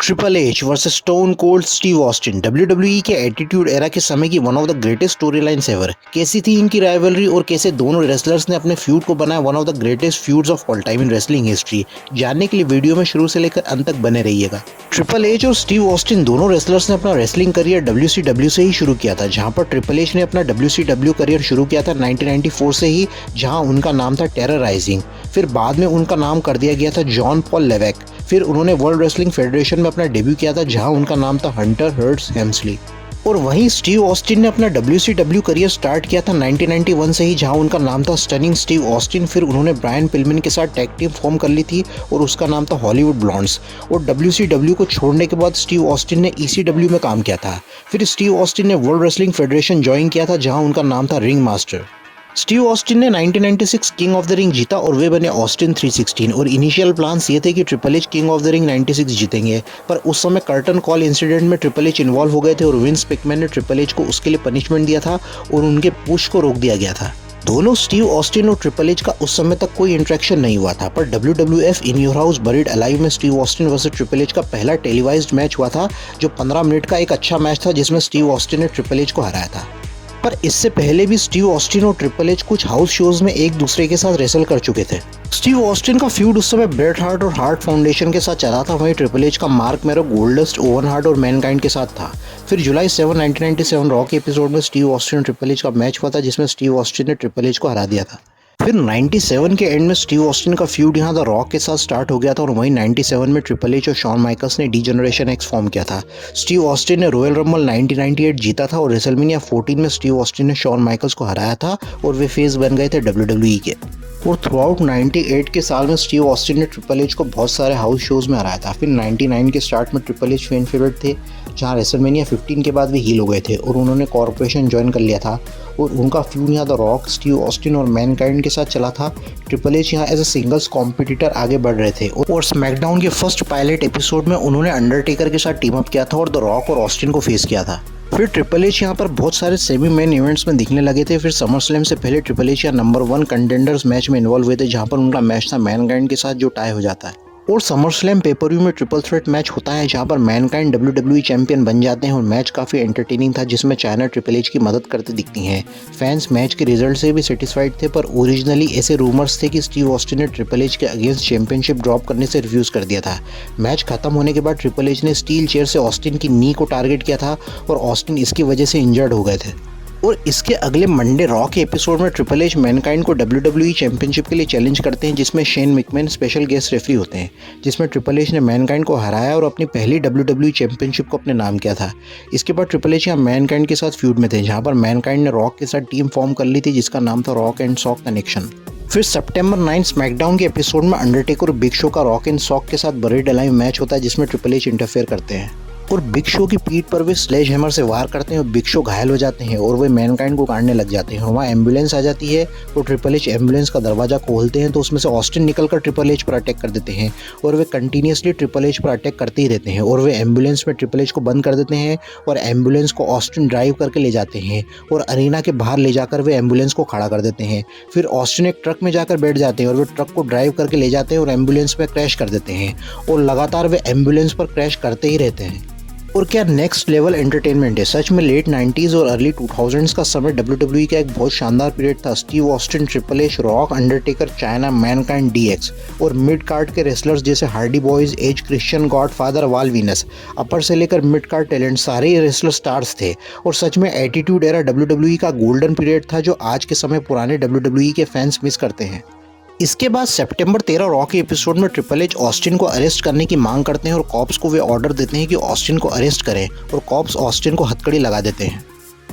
Triple H versus stone cold Steve Austin WWE के attitude era के समय की one of the greatest story lines ever. कैसी थी इनकी राइवलरी और कैसे दोनों रेसलर्स ने अपने फ्यूड को बनाया one of the greatest feuds of all time in wrestling history. जानने के लिए वीडियो में शुरू से लेकर अंत तक बने रहिएगा। ट्रिपल एच और स्टीव ऑस्टिन दोनों रेसलर्स ने अपना रेसलिंग करियर डब्ल्यूसीडब्ल्यू से ही शुरू किया था, जहां पर ट्रिपल एच ने अपना डब्ल्यूसीडब्ल्यू करियर शुरू किया था 1994 से ही, जहां उनका नाम था टेरर राइजिंग। फिर बाद में उनका नाम कर दिया गया था जॉन पॉल लेवेक। फिर उन्होंने वर्ल्ड रेसलिंग फेडरेशन में अपना डेब्यू किया था, जहां उनका नाम था हंटर हर्ट्स हेम्सली। और वहीं स्टीव ऑस्टिन ने अपना WCW करियर स्टार्ट किया था 1991 से ही, जहां उनका नाम था स्टनिंग स्टीव ऑस्टिन। फिर उन्होंने ब्रायन पिलमैन के साथ टैग टीम फॉर्म कर ली थी और उसका नाम था हॉलीवुड ब्लॉन्ड्स। और WCW को छोड़ने के बाद स्टीव ऑस्टिन ने ECW में काम किया था। फिर स्टीव ऑस्टिन ने वर्ल्ड रेसलिंग फेडरेशन ज्वाइन किया था, जहां उनका नाम था रिंग मास्टर। स्टीव ऑस्टिन ने 1996 किंग ऑफ द रिंग जीता और वे बने ऑस्टिन 316। और इनिशियल प्लान्स ये थे कि triple H king of the ring 96 जीतेंगे, पर उस समय कर्टन कॉल इंसिडेंट में ट्रिपल एच इन्वॉल्व हो गए थे और विंस मैकमैन ने ट्रिपल एच को उसके लिए पनिशमेंट दिया था और उनके पुश को रोक दिया गया था। दोनों स्टीव ऑस्टिन और ट्रिपल एच का उस समय तक कोई इंटरेक्शन नहीं हुआ था, पर WWF in your house buried alive में Steve Austin versus triple H का पहला टेलीवाइज्ड मैच हुआ था, जो 15 मिनट का एक अच्छा मैच था, जिसमें स्टीव ऑस्टिन ने ट्रिपल एच को हराया था। पर इससे पहले भी स्टीव ऑस्टिन और ट्रिपल एच कुछ हाउस शोज में एक दूसरे के साथ रेसल कर चुके थे। स्टीव ऑस्टिन का फ्यूड उस समय ब्रेट हार्ट और हार्ट फाउंडेशन के साथ चला था, वहीं ट्रिपल एच का मार्क मेरो, गोल्डस्ट, ओवन हार्ट और मैनकाइंड के साथ था। फिर जुलाई 7, 1997 रॉ के एपिसोड में स्टीव ऑस्टिन और ट्रिपल एच का मैच हुआ था, जिसमें स्टीव ऑस्टिन ने ट्रिपल एच को हरा दिया था। फिर 97 के एंड में स्टीव ऑस्टिन का फ्यूड यहाँ द रॉक के साथ स्टार्ट हो गया था और वहीं 97 में ट्रिपल एच और शॉन माइकल्स ने डी जनरेशन एक्स फॉर्म किया था। स्टीव ऑस्टिन ने रॉयल रंबल 1998 जीता था और रेसलमेनिया 14 में स्टीव ऑस्टिन ने शॉन माइकल्स को हराया था और वे फेस बन गए थे WWE के। और थ्रू आउट 98 के साल में स्टीव ऑस्टिन ने ट्रिपल एच को बहुत सारे हाउस शोज में हराया था। फिर 99 के स्टार्ट में ट्रिपल एच फैन फेवरेट थे, जहां रेसलमेनिया 15 के बाद वे हील हो गए थे और उन्होंने कॉर्पोरेशन ज्वाइन कर लिया था और उनका फ्यूड यहाँ द रॉक, स्टीव ऑस्टिन और मैनकाइंड के साथ चला था। ट्रिपल एच यहाँ एज अ सिंगल्स कॉम्पिटिटर आगे बढ़ रहे थे और स्मैकडाउन के फर्स्ट पायलट एपिसोड में उन्होंने अंडरटेकर के साथ टीम अप किया था और द रॉक और ऑस्टिन को फेस किया था। फिर ट्रिपल एच यहाँ पर बहुत सारे सेमी मेन इवेंट्स में दिखने लगे थे। फिर समर स्लैम से पहले ट्रिपल एच यहाँ नंबर 1 कंटेंडर्स मैच में इन्वॉल्व हुए थे, जहाँ पर उनका मैच था मैनकाइंड के साथ, जो टाई हो जाता है। और समर स्लैम पेपर व्यू में ट्रिपल थ्रेट मैच होता है, जहां पर मैनकाइंड WWE चैंपियन बन जाते हैं और मैच काफ़ी एंटरटेनिंग था, जिसमें चाइना ट्रिपल एच की मदद करती दिखती हैं। फैंस मैच के रिजल्ट से भी सेटिस्फाइड थे, पर ओरिजिनली ऐसे रूमर्स थे कि स्टीव ऑस्टिन ने ट्रिपल एच के अगेंस्ट चैंपियनशिप ड्रॉप करने से रिफ्यूज़ कर दिया था। मैच खत्म होने के बाद ट्रिपल एच ने स्टील चेयर से ऑस्टिन की नी को टारगेट किया था और ऑस्टिन इसकी वजह से इंजर्ड हो गए थे। और इसके अगले मंडे रॉ के एपिसोड में ट्रिपल एच मैनकाइंड को WWE चैंपियनशिप के लिए चैलेंज करते हैं, जिसमें Shane McMahon special guest referee होते हैं, जिसमें ट्रिपल एच ने मैनकाइंड को हराया और अपनी पहली WWE चैंपियनशिप को अपने नाम किया था। इसके बाद ट्रिपल एच यहाँ मैनकाइंड के साथ फ्यूड में थे, जहाँ पर मैनकाइंड ने रॉक के साथ टीम फॉर्म कर ली थी, जिसका नाम था रॉक एंड सॉक कनेक्शन। फिर सितंबर 9 स्मैकडाउन के एपिसोड में अंडरटेकर और बिग शो का रॉक एंड सॉक के साथ बरीड अलाइव मैच होता है, जिसमें ट्रिपल एच इंटरफेयर करते हैं और बिग शो की पीठ पर वे स्लेज हैमर से वार करते हैं और बिग शो घायल हो जाते हैं और वे मैनकाइंड को काटने लग जाते हैं। वहाँ एम्बुलेंस आ जाती है और ट्रिपल एच एम्बुलेंस का दरवाजा खोलते हैं, तो उसमें से ऑस्टिन निकलकर ट्रिपल एच पर अटैक कर देते हैं और वे कंटिन्यूसली ट्रिपल एच पर अटैक करते ही रहते हैं और वे एम्बुलेंस में ट्रिपल एच को बंद कर देते हैं और एम्बुलेंस को ऑस्टिन ड्राइव करके ले जाते हैं और अरीना के बाहर ले जाकर वे एम्बुलेंस को खड़ा कर देते हैं। फिर ऑस्टिन एक ट्रक में जाकर बैठ जाते हैं और वे ट्रक को ड्राइव करके ले जाते हैं और एम्बुलेंस में क्रैश कर देते हैं और लगातार वे एम्बुलेंस पर क्रैश करते ही रहते हैं। और क्या नेक्स्ट लेवल एंटरटेनमेंट है। सच में लेट 90s और अर्ली 2000s का समय WWE का एक बहुत शानदार पीरियड था। Steve Austin, Triple H, Rock, Undertaker, Chyna, Mankind, DX और मिड कार्ड के रेसलर्स जैसे Hardy Boyz, Edge, Christian, Godfather, Val Venis, upper से लेकर मिड कार्ड टैलेंट सारे ही रेसलर स्टार्स थे। और सच में एटीट्यूड एरा WWE का गोल्डन पीरियड था, जो आज के समय पुराने WWE के फैंस मिस करते हैं। इसके बाद सितंबर 13 रॉ के एपिसोड में ट्रिपल एच ऑस्टिन को अरेस्ट करने की मांग करते हैं और कॉप्स को वे ऑर्डर देते हैं कि ऑस्टिन को अरेस्ट करें और कॉप्स ऑस्टिन को हथकड़ी लगा देते हैं।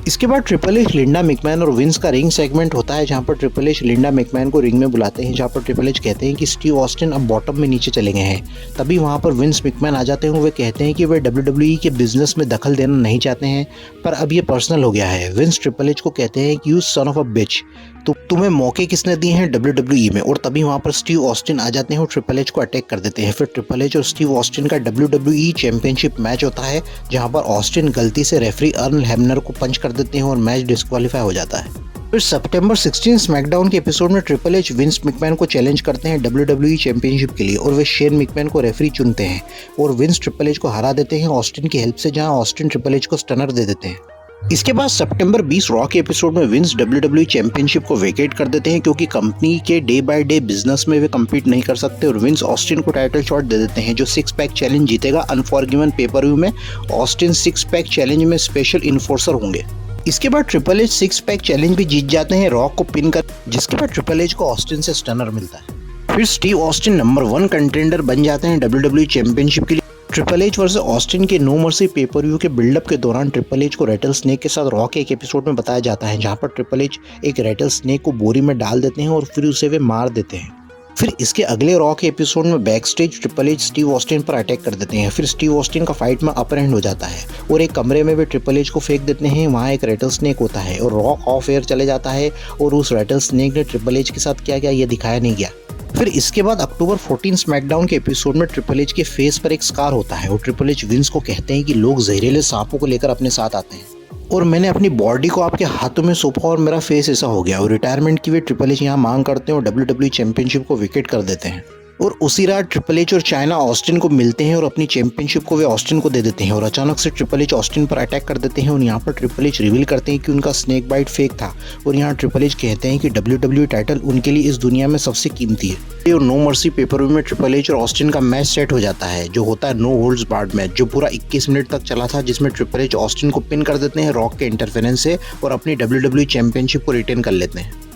इसके बाद ट्रिपल एच, लिंडा मैकमैन और विंस का रिंग सेगमेंट होता है, जहां पर ट्रिपल एच लिंडा मैकमैन को रिंग में बुलाते हैं, जहां पर ट्रिपल एच कहते हैं कि स्टीव ऑस्टिन अब बॉटम में नीचे चले गए हैं। तभी वहां पर विंस मैकमैन आ जाते हैं और वे कहते हैं कि वे WWE के बिजनेस में दखल देना नहीं चाहते हैं, पर अब ये पर्सनल हो गया है। विंस ट्रिपल एच को कहते हैं कि यू सन ऑफ अ बिच, तो तुम्हें मौके किसने दिए हैं WWE में। और तभी वहां पर स्टीव ऑस्टिन आ जाते हैं और ट्रिपल एच को अटैक कर देते हैं। फिर ट्रिपल एच और स्टीव ऑस्टिन का WWE चैंपियनशिप मैच होता है, जहां पर ऑस्टिन गलती से रेफरी अर्न हेमनर को पंच कर देते हैं और मैच डिस्क्वालीफाई हो जाता है। फिर सितंबर 16 स्मैकडाउन के एपिसोड में ट्रिपल एच विंस मैकमैन को चैलेंज करते हैं WWE चैंपियनशिप के लिए और वे शेन मैकमैन को रेफरी चुनते हैं और विंस ट्रिपल एच को हरा देते हैं ऑस्टिन की हेल्प से, जहां ऑस्टिन ट्रिपल एच को स्टनर दे देते हैं। इसके बाद सितंबर 20 रॉ के एपिसोड में विंस WWE चैंपियनशिप को वेकेट कर देते हैं क्योंकि कंपनी के डे बाय डे बिजनेस में वे कम्पीट नहीं कर सकते और विंस ऑस्टिन को टाइटल शॉट दे देते हैं जो 6 पैक चैलेंज जीतेगा अनफॉरगिवन पेपर व्यू में। ऑस्टिन 6 पैक चैलेंज में स्पेशल इन्फोर्सर होंगे। इसके बाद ट्रिपल एच 6 पैक चैलेंज भी जीत जाते हैं रॉक को पिन कर, जिसके बाद ट्रिपल एच को ऑस्टिन से स्टनर मिलता है। फिर स्टीव ऑस्टिन नंबर 1 कंटेंडर बन जाते हैं WWE चैंपियनशिप के लिए। ट्रिपल एच वर्सेस ऑस्टिन के नो मर्सी पेपर व्यू के बिल्डअप के दौरान ट्रिपल एच को रेटल स्नेक के साथ रॉ के एक एपिसोड में बताया जाता है जहां पर ट्रिपल एच एक रेटल स्नेक को बोरी में डाल देते हैं और फिर उसे वे मार देते हैं। फिर इसके अगले रॉ के एपिसोड में back stage triple H Steve Austin पर अटैक कर देते हैं। फिर स्टीव ऑस्टिन का फाइट में अपर हैंड हो जाता है और एक कमरे में वे ट्रिपल एच को फेंक देते हैं। वहाँ एक रेटल स्नेक होता है और रॉ ऑफ एयर चले जाता है और उस रेटल स्नेक ने ट्रिपल एच के साथ क्या किया ये दिखाया नहीं गया। फिर इसके बाद अक्टूबर 14 स्मैकडाउन के एपिसोड में ट्रिपल एच के फेस पर एक स्कार होता है और ट्रिपल एच विंस को कहते हैं कि लोग जहरीले सांपों को लेकर अपने साथ आते हैं और मैंने अपनी बॉडी को आपके हाथों में सौंपा और मेरा फेस ऐसा हो गया। और रिटायरमेंट की वे ट्रिपल एच यहाँ मांग करते हैं और WWE चैंपियनशिप को विकेट कर देते हैं। और उसी रात ट्रिपल एच और चाइना ऑस्टिन को मिलते हैं और अपनी चैंपियनशिप को वे ऑस्टिन को दे देते हैं और अचानक से ट्रिपल एच ऑस्टिन पर अटैक कर देते हैं और यहाँ पर ट्रिपल एच रिवील करते हैं कि उनका स्नेक बाइट फेक था और यहाँ ट्रिपल एच कहते हैं कि WWE टाइटल उनके लिए इस दुनिया में सबसे कीमती है। और नो मर्सी पेपर व्यू में ट्रिपल एच और ऑस्टिन का मैच सेट हो जाता है जो होता है नो होल्ड्स बार्ड मैच, जो पूरा 21 मिनट तक चला था, जिसमें ट्रिपल एच ऑस्टिन को पिन कर देते हैं रॉक के इंटरफेरेंस से और अपनी WWE चैंपियनशिप को रिटेन कर लेते हैं।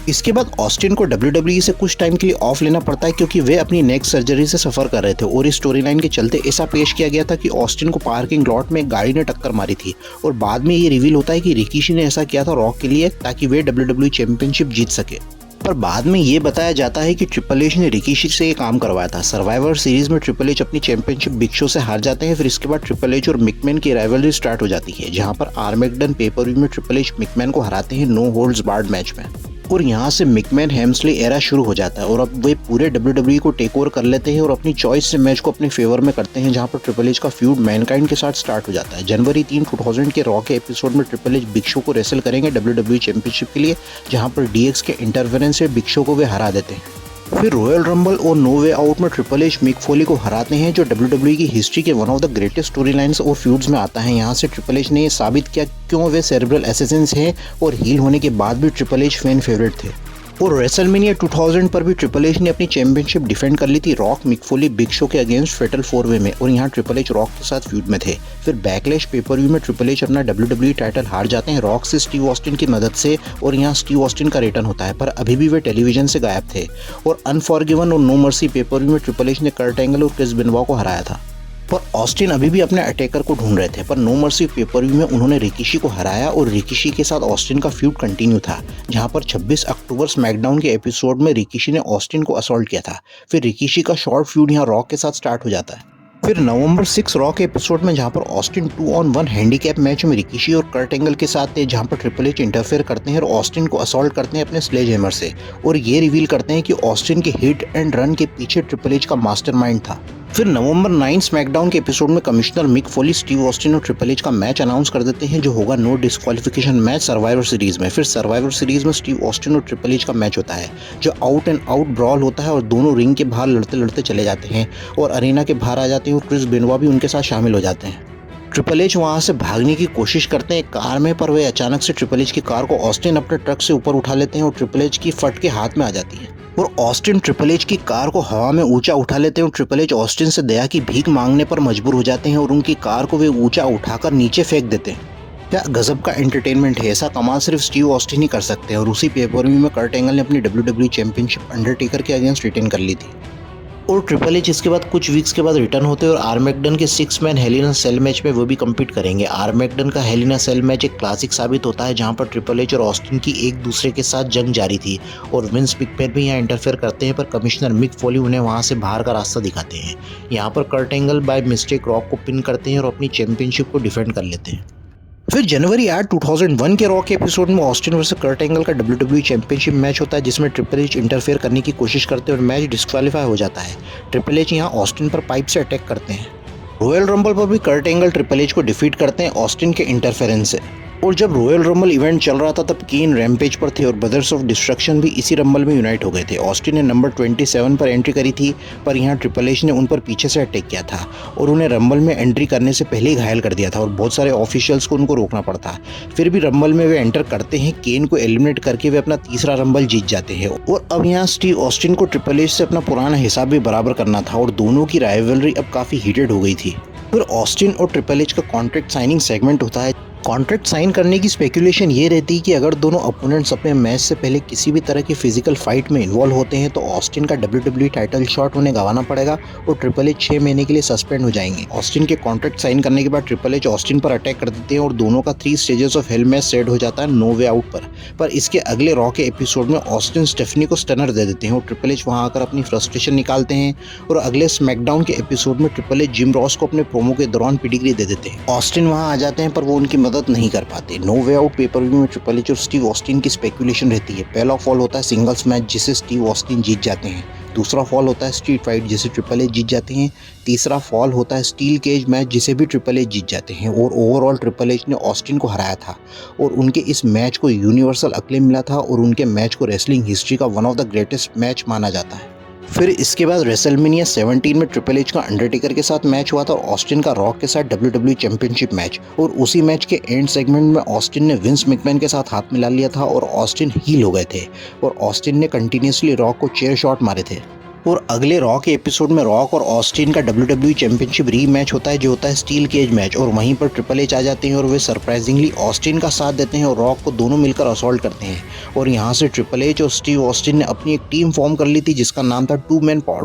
इसके बाद ऑस्टिन को WWE से कुछ टाइम के लिए ऑफ लेना पड़ता है क्योंकि वे अपनी नेक सर्जरी से सफर कर रहे थे और इस स्टोरी लाइन के चलते ऐसा पेश किया गया था कि ऑस्टिन को पार्किंग लॉट में एक गाड़ी ने टक्कर मारी थी और बाद में ये रिवील होता है कि रिकीशी ने ऐसा किया था रॉक के लिए ताकि वे WWE चैंपियनशिप जीत सके। पर बाद में ये बताया जाता है कि ट्रिपल एच ने रिकीशी से ये काम करवाया था। सर्वाइवर सीरीज में ट्रिपल एच अपनी चैंपियनशिप बिग शो से हार जाते हैं। फिर इसके बाद ट्रिपल एच और मिकमैन की राइवलरी स्टार्ट हो जाती है जहां पर आर्मेगडन पेपर व्यू में ट्रिपल एच मिकमैन को हराते हैं नो होल्ड्स बार्ड मैच में और यहाँ से मिकमैन हेम्सले एरा शुरू हो जाता है और अब वे पूरे WWE को टेक ओवर कर लेते हैं और अपनी चॉइस से मैच को अपने फेवर में करते हैं जहाँ पर ट्रिपल एच का फ्यूड मैनकाइंड के साथ स्टार्ट हो जाता है। जनवरी 3, 2000 के रॉ के एपिसोड में ट्रिपल एच बिग शो को रेसल करेंगे WWE चैंपियनशिप के लिए जहाँ पर DX के इंटरफेरेंस से बिग शो को वे हरा देते हैं। फिर रॉयल रंबल और नो वे आउट में ट्रिपल एच मिक फोली को हराते हैं जो WWE की हिस्ट्री के one of the greatest story lines और फ्यूड्स में आता है। यहाँ से ट्रिपल एच ने ये साबित किया क्यों वे सेरेब्रल असैसिन्स हैं और हील होने के बाद भी ट्रिपल एच फैन फेवरेट थे। और रेसलमेनिया 2000 पर भी ट्रिपल एच ने अपनी चैंपियनशिप डिफेंड कर ली थी रॉक, मिक फोली, बिग शो के अगेंस्ट फेटल 4-वे में और यहाँ ट्रिपल एच रॉक के साथ फ्यूड में थे। फिर बैकलैश पेपर व्यू में ट्रिपल एच अपना WWE टाइटल हार जाते हैं रॉक से स्टीव ऑस्टिन की मदद से और यहाँ स्टीव ऑस्टिन का रिटर्न होता है पर अभी भी वे टेलीविजन से गायब थे। और अनफॉरगिवन और नो मर्सी पेपर व्यू में ट्रिपल एच ने कर्ट एंगल और क्रिस बेनोवा को हराया था पर ऑस्टिन अभी भी अपने अटैकर को ढूंढ रहे थे। पर नो मर्सी पेपर व्यू में उन्होंने रिकीशी को हराया और रिकीशी के साथ ऑस्टिन का फ्यूड कंटिन्यू था जहां पर 26 अक्टूबर स्मैकडाउन के एपिसोड में रिकीशी ने ऑस्टिन को असॉल्ट किया था। फिर रिकीशी का शॉर्ट फ्यूड यहां रॉक के साथ स्टार्ट हो जाता है। फिर नवंबर 6 रॉ के एपिसोड में जहां पर ऑस्टिन 2-on-1 हैंडीकैप मैच में रिकीशी और कर्ट एंगल के साथ थे जहां पर ट्रिपल एच इंटरफेयर करते हैं और ऑस्टिन को असॉल्ट करते हैं अपने स्लेज हैमर से और ये रिवील करते हैं कि ऑस्टिन के हिट एंड रन के पीछे ट्रिपल एच का मास्टरमाइंड था। फिर नवंबर 9 स्मैकडाउन के एपिसोड में commissioner Mick Foley, Steve Austin और ट्रिपल एच का मैच अनाउंस कर देते हैं जो होगा no disqualification match Survivor Series में। फिर सर्वाइवर सीरीज में स्टीव ऑस्टिन और ट्रिपल एच का मैच होता है जो आउट एंड आउट ब्रॉल होता है और दोनों रिंग के बाहर लड़ते लड़ते चले जाते हैं और अरीना के बाहर आ जाते हैं और क्रिस बेनोवा भी उनके साथ शामिल हो जाते हैं। ट्रिपल एच वहाँ से भागने की कोशिश करते हैं कार में पर वे अचानक से ट्रिपल एच की कार को ऑस्टिन अपने ट्रक से ऊपर उठा लेते हैं और ट्रिपल एच की फट के हाथ में आ जाती है और ऑस्टिन ट्रिपल एच की कार को हवा में ऊंचा उठा लेते हैं और ट्रिपल एच ऑस्टिन से दया की भीख मांगने पर मजबूर हो जाते हैं और उनकी कार को वे ऊंचा उठाकर नीचे फेंक देते हैं। क्या गजब का एंटरटेनमेंट है, ऐसा कमाल सिर्फ स्टीव ऑस्टिन ही कर सकते हैं और उसी पेपर व्यू में कर्ट एंगल ने अपनी WWE चैंपियनशिप अंडरटेकर के अगेंस्ट रिटेन कर ली थी। और ट्रिपल एच इसके बाद कुछ वीक्स के बाद रिटर्न होते हैं और आर्मेगडन के 6 मैन हेल इन अ सेल मैच में वो भी कम्पीट करेंगे। आर्मेगडन का हेल इन अ सेल मैच एक क्लासिक साबित होता है जहां पर ट्रिपल एच और ऑस्टिन की एक दूसरे के साथ जंग जारी थी और विंस मैकमैन भी यहाँ इंटरफेयर करते हैं पर कमिश्नर मिक फोली उन्हें वहां से बाहर का रास्ता दिखाते हैं। यहाँ पर Kurt Angle by mistake Rock को पिन करते हैं और अपनी चैंपियनशिप को डिफेंड कर लेते हैं। फिर जनवरी 8, 2001 के रॉ के एपिसोड में ऑस्टिन वर्सेस कर्ट एंगल का WWE चैंपियनशिप मैच होता है जिसमें ट्रिपल एच इंटरफेयर करने की कोशिश करते हैं और मैच डिस्क्वालीफाई हो जाता है। ट्रिपल एच यहाँ ऑस्टिन पर पाइप से अटैक करते हैं। रॉयल रंबल पर भी कर्ट एंगल ट्रिपल एच को डिफीट करते हैं ऑस्टिन के इंटरफेरेंस से और जब रॉयल रंबल इवेंट चल रहा था तब केन रैम्पेज पर थे और ब्रदर्स ऑफ डिस्ट्रक्शन भी इसी रंबल में यूनाइट हो गए थे। ऑस्टिन ने नंबर 27 पर एंट्री करी थी, पर यहाँ ट्रिपल एच ने उन पर पीछे से अटैक किया था और उन्हें रंबल में एंट्री करने से पहले ही घायल कर दिया था और बहुत सारे ऑफिशियल्स को उनको रोकना पड़ता। फिर भी रंबल में वे एंटर करते हैं, केन को एलिमिनेट करके वे अपना तीसरा रंबल जीत जाते हैं। और अब यहाँ स्टीव ऑस्टिन को ट्रिपल एच से अपना पुराना हिसाब भी बराबर करना था और दोनों की राइवलरी अब काफ़ी हीटेड हो गई थी। फिर ऑस्टिन और ट्रिपल एच का कॉन्ट्रैक्ट साइनिंग सेगमेंट होता है। कॉन्ट्रैक्ट साइन करने की स्पेकुलेशन ये रहती है कि अगर दोनों अपोनेंट्स अपने मैच से पहले किसी भी तरह की फिजिकल फाइट में इन्वॉल्व होते हैं तो ऑस्टिन का WWE टाइटल शॉट उन्हें गंवाना पड़ेगा और ट्रिपल एच 6 महीने के लिए सस्पेंड हो जाएंगे। ऑस्टिन के कॉन्ट्रैक्ट साइन करने के बाद ट्रिपल एच ऑस्टिन पर अटैक कर देते हैं और दोनों का 3 stages of hell match set हो जाता है नो वे आउट पर इसके अगले रॉ के एपिसोड में ऑस्टिन स्टेफनी को स्टनर दे देते हैं और ट्रिपल एच वहां आकर अपनी फ्रस्ट्रेशन निकालते हैं और अगले स्मैकडाउन के एपिसोड में ट्रिपल एच जिम रॉस को अपने प्रोमो के दौरान पिडिग्री दे देते हैं। ऑस्टिन वहां आ जाते हैं पर वो उनकी मदद नहीं कर पाते। No Way Out pay per view में ट्रिपल एच और स्टीव ऑस्टिन की स्पेकुलेशन रहती है। पहला फॉल होता है सिंगल्स मैच जिसे स्टीव ऑस्टिन जीत जाते हैं, दूसरा फॉल होता है स्ट्रीट फाइट जिसे ट्रिपल एच जीत जाते हैं, तीसरा फॉल होता है स्टील केज मैच जिसे भी ट्रिपल एच जीत जाते हैं और ओवरऑल ट्रिपल एच ने ऑस्टिन को हराया था और उनके इस मैच को यूनिवर्सल अक्लेम मिला था और उनके मैच को रेसलिंग हिस्ट्री का one of the greatest match माना जाता है। फिर इसके बाद रेसलमेनिया 17 में ट्रिपल एच का अंडरटेकर के साथ मैच हुआ था और ऑस्टिन का रॉक के साथ WWE चैंपियनशिप मैच, और उसी मैच के एंड सेगमेंट में ऑस्टिन ने विंस मैकमैन के साथ हाथ मिला लिया था और ऑस्टिन हील हो गए थे और ऑस्टिन ने कंटिन्यूसली रॉक को चेयर शॉट मारे थे। और अगले रॉ के एपिसोड में रॉक और ऑस्टिन का WWE चैंपियनशिप री मैच होता है जो होता है स्टील केज मैच, और वहीं पर ट्रिपल एच आ जाते हैं और वे सरप्राइजिंगली ऑस्टिन का साथ देते हैं और रॉक को दोनों मिलकर असॉल्ट करते हैं और यहाँ से ट्रिपल एच और स्टीव ऑस्टिन ने अपनी एक टीम फॉर्म कर ली थी जिसका नाम था 2 मैन पावर।